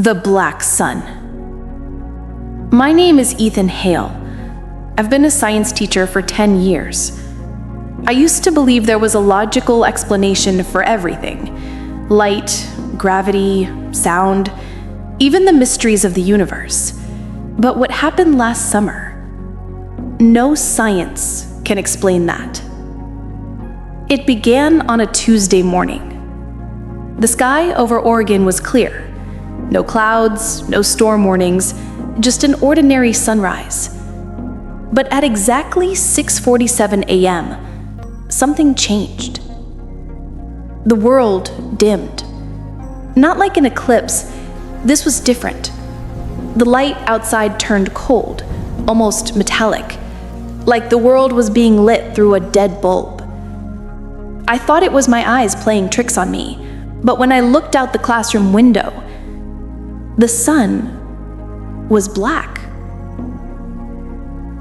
The Black Sun. My name is Ethan Hale. I've been a science teacher for 10 years. I used to believe there was a logical explanation for everything: light, gravity, sound, even the mysteries of the universe. But what happened last summer? No science can explain that. It began on a Tuesday morning. The sky over Oregon was clear. No clouds, no storm warnings, just an ordinary sunrise. But at exactly 6:47 a.m., something changed. The world dimmed. Not like an eclipse, this was different. The light outside turned cold, almost metallic, like the world was being lit through a dead bulb. I thought it was my eyes playing tricks on me, but when I looked out the classroom window, the sun was black.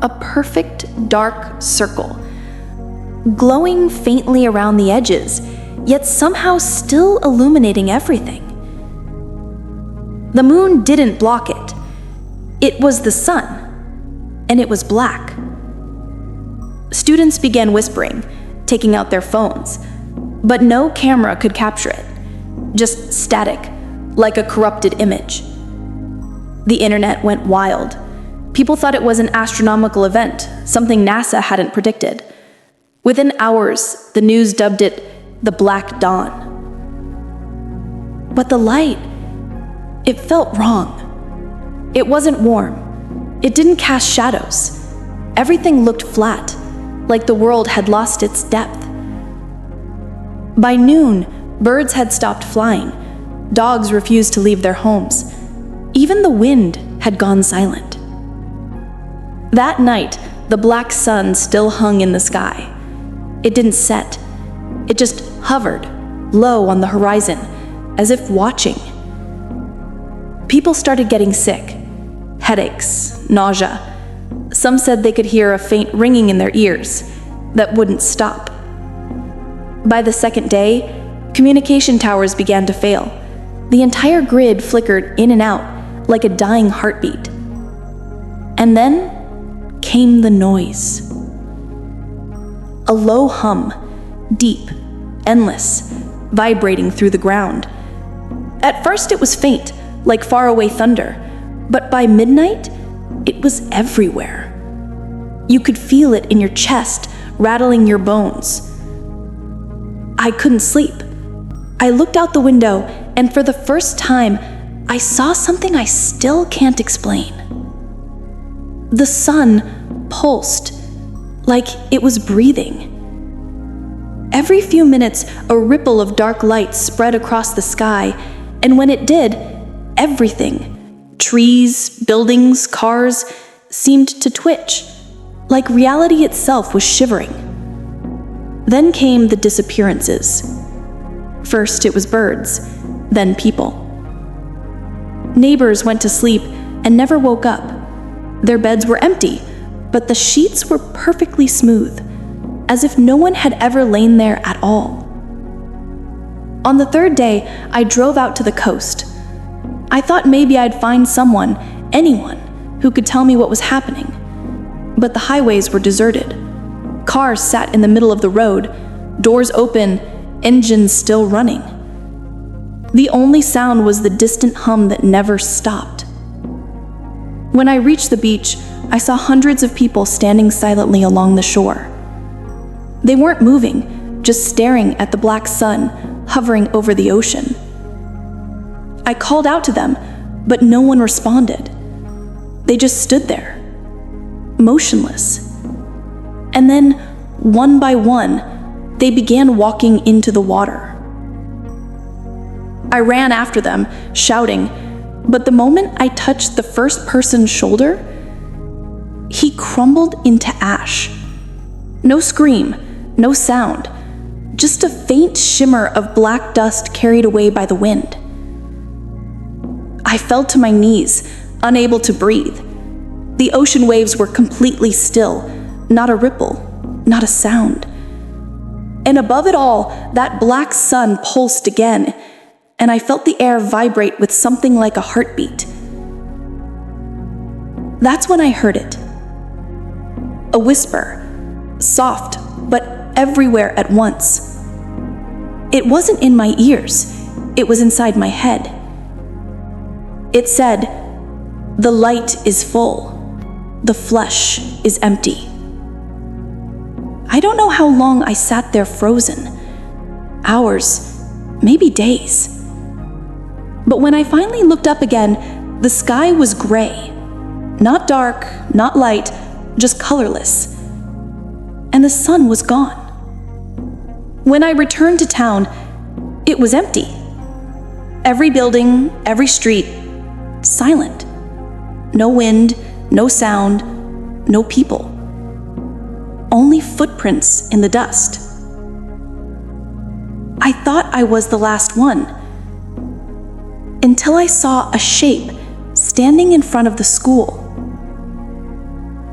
A perfect dark circle, glowing faintly around the edges, yet somehow still illuminating everything. The moon didn't block it. It was the sun, and it was black. Students began whispering, taking out their phones, but no camera could capture it. Just static, like a corrupted image. The internet went wild. People thought it was an astronomical event, something NASA hadn't predicted. Within hours, the news dubbed it the Black Dawn. But the light, it felt wrong. It wasn't warm. It didn't cast shadows. Everything looked flat, like the world had lost its depth. By noon, birds had stopped flying. Dogs refused to leave their homes. Even the wind had gone silent. That night, the black sun still hung in the sky. It didn't set. It just hovered, low on the horizon, as if watching. People started getting sick. Headaches, nausea. Some said they could hear a faint ringing in their ears that wouldn't stop. By the second day, communication towers began to fail. The entire grid flickered in and out like a dying heartbeat. And then came the noise. A low hum, deep, endless, vibrating through the ground. At first it was faint, like faraway thunder, but by midnight, it was everywhere. You could feel it in your chest, rattling your bones. I couldn't sleep. I looked out the window, and for the first time, I saw something I still can't explain. The sun pulsed, like it was breathing. Every few minutes, a ripple of dark light spread across the sky, and when it did, everything, trees, buildings, cars, seemed to twitch, like reality itself was shivering. Then came the disappearances. First it was birds, then people. Neighbors went to sleep and never woke up. Their beds were empty, but the sheets were perfectly smooth, as if no one had ever lain there at all. On the third day, I drove out to the coast. I thought maybe I'd find someone, anyone, who could tell me what was happening. But the highways were deserted. Cars sat in the middle of the road, doors open, engines still running. The only sound was the distant hum that never stopped. When I reached the beach, I saw hundreds of people standing silently along the shore. They weren't moving, just staring at the black sun hovering over the ocean. I called out to them, but no one responded. They just stood there, motionless. And then, one by one, they began walking into the water. I ran after them, shouting, but the moment I touched the first person's shoulder, he crumbled into ash. No scream, no sound, just a faint shimmer of black dust carried away by the wind. I fell to my knees, unable to breathe. The ocean waves were completely still, not a ripple, not a sound. And above it all, that black sun pulsed again, and I felt the air vibrate with something like a heartbeat. That's when I heard it. A whisper, soft, but everywhere at once. It wasn't in my ears, it was inside my head. It said, "The light is full, the flesh is empty." I don't know how long I sat there frozen. Hours, maybe days. But when I finally looked up again, the sky was gray. Not dark, not light, just colorless. And the sun was gone. When I returned to town, it was empty. Every building, every street, silent. No wind, no sound, no people. Only footprints in the dust. I thought I was the last one, until I saw a shape standing in front of the school.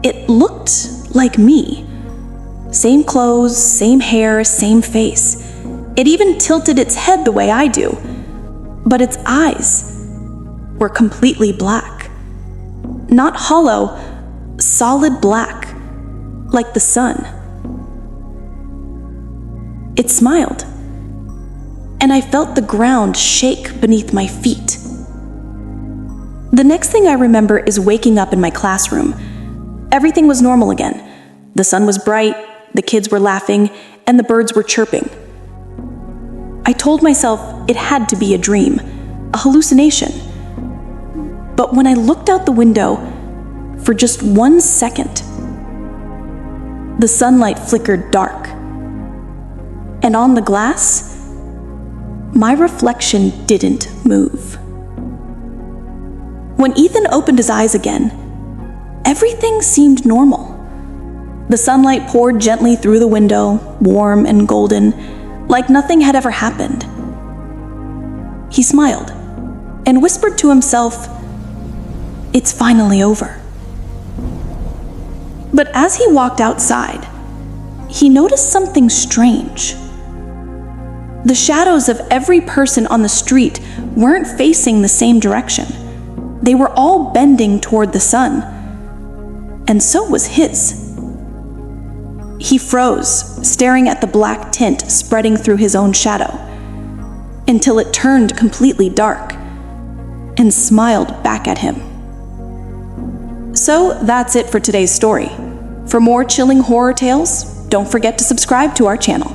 It looked like me. Same clothes, same hair, same face. It even tilted its head the way I do, but its eyes were completely black. Not hollow, solid black, like the sun. It smiled, and I felt the ground shake beneath my feet. The next thing I remember is waking up in my classroom. Everything was normal again. The sun was bright, the kids were laughing, and the birds were chirping. I told myself it had to be a dream, a hallucination. But when I looked out the window, for just 1 second, the sunlight flickered dark. And on the glass, my reflection didn't move. When Ethan opened his eyes again, everything seemed normal. The sunlight poured gently through the window, warm and golden, like nothing had ever happened. He smiled and whispered to himself, "It's finally over." But as he walked outside, he noticed something strange. The shadows of every person on the street weren't facing the same direction. They were all bending toward the sun, and so was his. He froze, staring at the black tint spreading through his own shadow, until it turned completely dark and smiled back at him. So that's it for today's story. For more chilling horror tales, don't forget to subscribe to our channel.